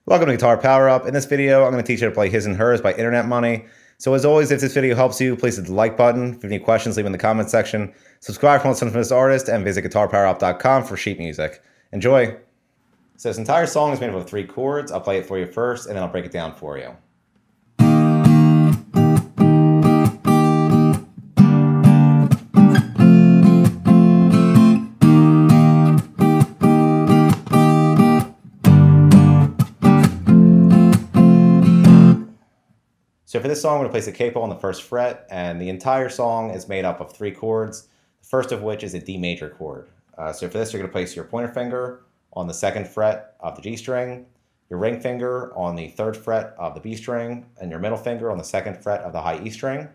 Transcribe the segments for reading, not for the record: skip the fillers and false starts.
Welcome to Guitar Power Up. In this video, I'm going to teach you how to play His and Hers by Internet Money. So as always, if this video helps you, please hit the like button. If you have any questions, leave them in the comments section. Subscribe for more from this artist and visit guitarpowerup.com for sheet music. Enjoy! So this entire song is made up of 3 chords. I'll play it for you first, and then I'll break it down for you. So for this song, I'm going to place a capo on the 1st fret, and the entire song is made up of 3 chords, the first of which is a D major chord. So for this, you're going to place your pointer finger on the 2nd fret of the G string, your ring finger on the 3rd fret of the B string, and your middle finger on the 2nd fret of the high E string.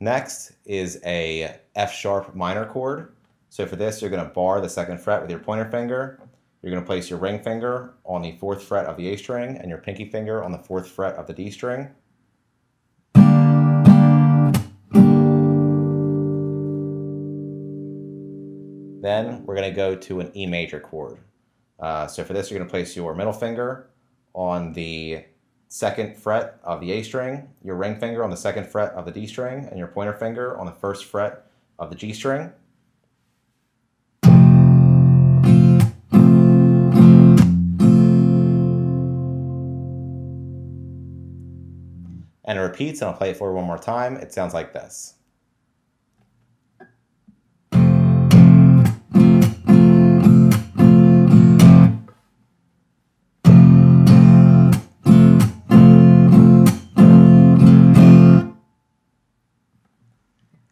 Next is a F sharp minor chord. So for this, you're going to bar the 2nd fret with your pointer finger. You're going to place your ring finger on the 4th fret of the A string and your pinky finger on the 4th fret of the D string. Then we're going to go to an E major chord. So for this, you're going to place your middle finger on the 2nd fret of the A string, your ring finger on the 2nd fret of the D string, and your pointer finger on the 1st fret of the G string. And it repeats, and I'll play it for you one more time. It sounds like this.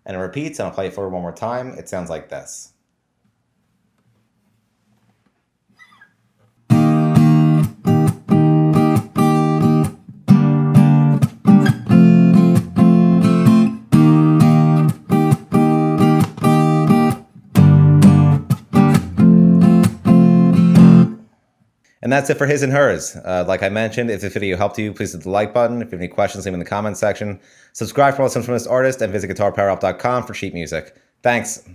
And it repeats, and I'll play it for you one more time. It sounds like this. And that's it for His and Hers. Like I mentioned, if this video helped you, please hit the like button. If you have any questions, leave them in the comments section. Subscribe for more from this artist and visit guitarpowerup.com for sheet music. Thanks.